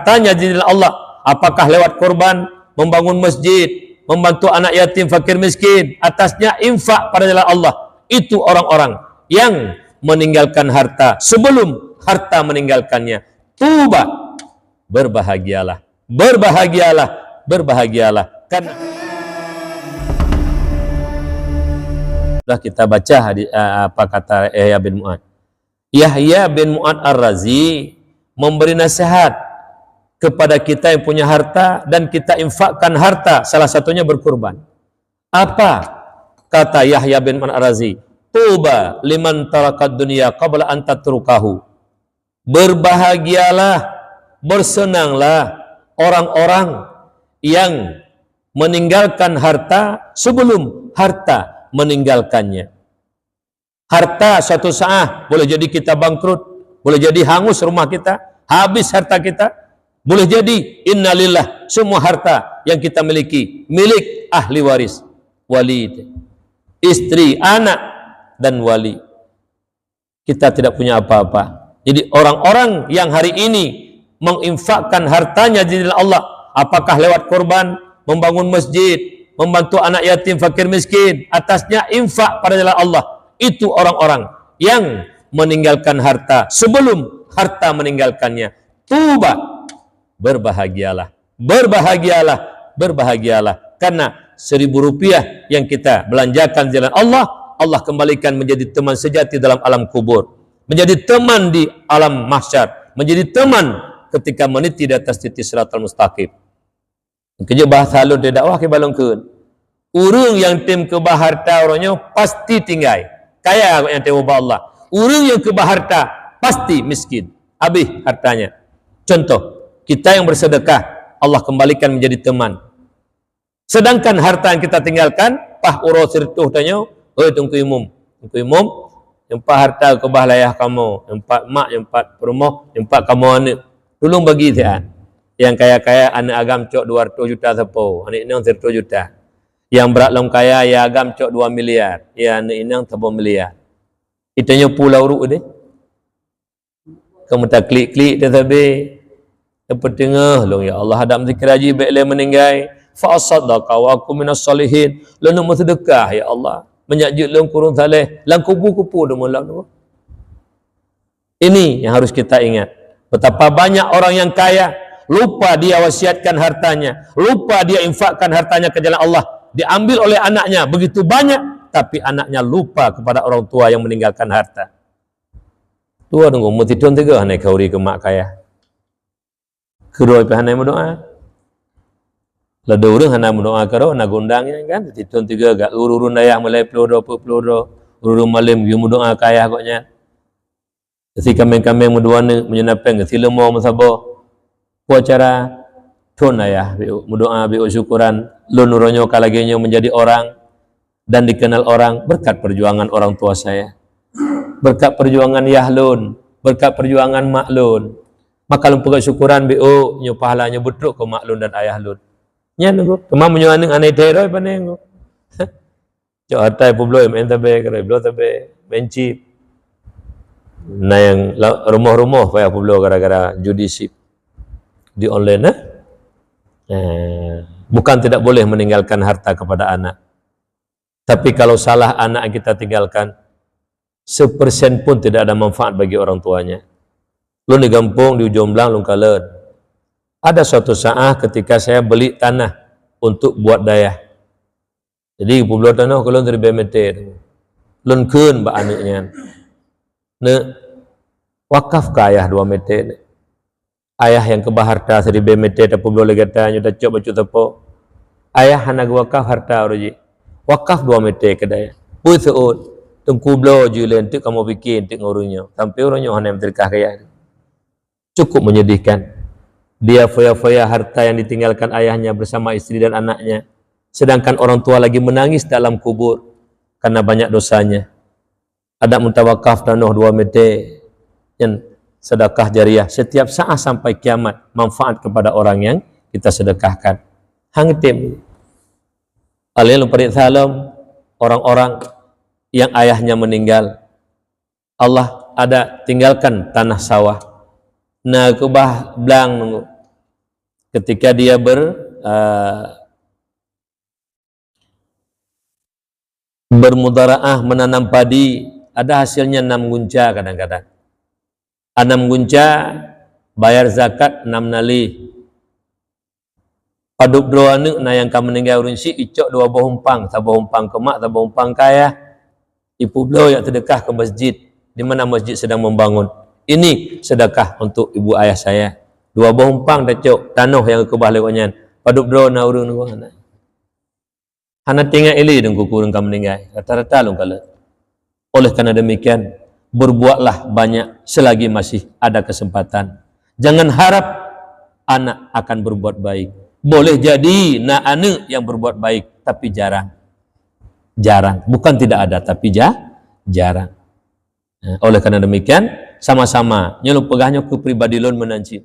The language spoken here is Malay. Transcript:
hartanya di jalan Allah, apakah lewat korban, membangun masjid, membantu anak yatim, fakir miskin, atasnya infak pada jalan Allah. Itu orang-orang yang meninggalkan harta sebelum harta meninggalkannya. Tuba, berbahagialah, berbahagialah, berbahagialah. Karena sudah kita baca apa kata Yahya bin Mu'ad. Yahya bin Mu'ad Ar-Razi memberi nasihat kepada kita yang punya harta dan kita infakkan harta, salah satunya berkurban. Apa kata Yahya bin Mu'ad Ar-Razi? Tuba liman tarakat dunia qabla an tatrukahu. Berbahagialah, bersenanglah orang-orang yang meninggalkan harta sebelum harta meninggalkannya. Harta suatu saat boleh jadi kita bangkrut, boleh jadi hangus rumah kita, habis harta kita, boleh jadi innalillah semua harta yang kita miliki milik ahli waris, wali, istri, anak dan wali. Kita tidak punya apa-apa. Jadi orang-orang yang hari ini menginfakkan hartanya di jalan Allah, apakah lewat korban, membangun masjid, membantu anak yatim, fakir miskin, atasnya infak pada jalan Allah. Itu orang-orang yang meninggalkan harta sebelum harta meninggalkannya. Tuba, berbahagialah, berbahagialah, berbahagialah. Karena 1.000 rupiah yang kita belanjakan di jalan Allah, Allah kembalikan menjadi teman sejati dalam alam kubur, menjadi teman di alam mahsyar, menjadi teman ketika meniti di atas titik siratal mustaqim. Kerja bahasa halus dia dakwah ke balongkeun. Urang yang tim ke baharta orangnya pasti tinggal kaya yang tim Allah. Urang yang ke baharta pasti miskin, habis hartanya. Contoh, kita yang bersedekah, Allah kembalikan menjadi teman. Sedangkan harta yang kita tinggalkan, pah uro sirtuh tanya, oi tungku imum, empat harta ke bahlayah kamu, empat mak, empat rumah, empat kamu anak. Tolong bagi dia. Yang kaya-kaya anak agam cok 200 juta sepo, anak inang 100 juta. Yang berat long kaya ya agam cok 2 miliar, ya anak inang 3 miliar. Itanya pulau ru deh. Kamu tak klik-klik dia tabe. Tempat tengah long ya Allah hadam zikir haji baik le meninggai. Fa saddaqa wa aku minas salihin. Lalu sedekah ya Allah. Menyajud long kurung saleh, lang kupu-kupu demun lang tu. Ini yang harus kita ingat. Betapa banyak orang yang kaya lupa dia wasiatkan hartanya, lupa dia infakkan hartanya ke jalan Allah, diambil oleh anaknya begitu banyak, tapi anaknya lupa kepada orang tua yang meninggalkan harta. Tua tunggu mesti tuan tiga naik kauri ke mak kaya. Keroi pe hanai berdoa. Lada urang hanai berdoa karo na gondangnya kan, tuan tiga gak urun dayah mulai peloro urun malam gium doa kaya koknya. Si kambing-kambing menduana menyenapeng sila mau masabo. Cara tun ayah berdoa syukuran lun ronyo kalagenyo menjadi orang dan dikenal orang berkat perjuangan orang tua saya, berkat perjuangan yahlun, berkat perjuangan maklun. Maka lumpuh syukuran bo nyo pahalanya betruk ke maklun dan ayah lun. Nya nunggu kemam menyoaneng anai teroi panengo. Cok hartai publio men tabe kare blo tabe benci. Nah yang rumah-rumah payah publio gara-gara judisi di online bukan tidak boleh meninggalkan harta kepada anak, tapi kalau salah anak yang kita tinggalkan 1% pun tidak ada manfaat bagi orang tuanya. Lu di kampung di Jomblang lu kalen. Ada suatu saat ketika saya beli tanah untuk buat dayah, jadi publik tanah kalau dari BMT lun keun ba anaknya ne wakaf ke ayah 2 meter. Ayah yang kebah harta seri BMT tapi boleh kata nyudah cok bacu tepo. Ayah anak wakaf harta roji. Wakaf 2 meter kedai. Pui seut. Tengku blo julen tu kamu bikin tu ngurunyo. Sampai orangnya hanya berkah kaya. Cukup menyedihkan. Dia foya-foya harta yang ditinggalkan ayahnya bersama istri dan anaknya. Sedangkan orang tua lagi menangis dalam kubur karena banyak dosanya. Ada muntawakaf tanah 2 meter yang sedekah jariah setiap saat sampai kiamat, manfaat kepada orang yang kita sedekahkan. Hang tim alil parit salam orang-orang yang ayahnya meninggal, Allah ada tinggalkan tanah sawah na kubah blang ketika dia bermudaraah menanam padi, ada hasilnya 6 gunca kadang-kadang. 6 gunca bayar zakat 6 nali. Paduk dua anak na yang kamu meninggal urunsi icok 2 bohumpang, tak bohumpang ke mak, tak bohumpang kaya. Ibu beliau yang sedekah ke masjid, di mana masjid sedang membangun. Ini sedekah untuk ibu ayah saya. 2 bohumpang dacok tanah yang ke lewatnya. Paduk dua na urun ko anak. Hana tinggal ili dengan kuku kamu meninggal. Rata-rata lu kalau. Oleh karena demikian, berbuatlah banyak selagi masih ada kesempatan. Jangan harap anak akan berbuat baik. Boleh jadi nak anak yang berbuat baik, tapi jarang. Jarang. Bukan tidak ada, tapi jarang. Nah, oleh karena demikian, sama-sama nyelup pegahnya ke pribadi lon menanci.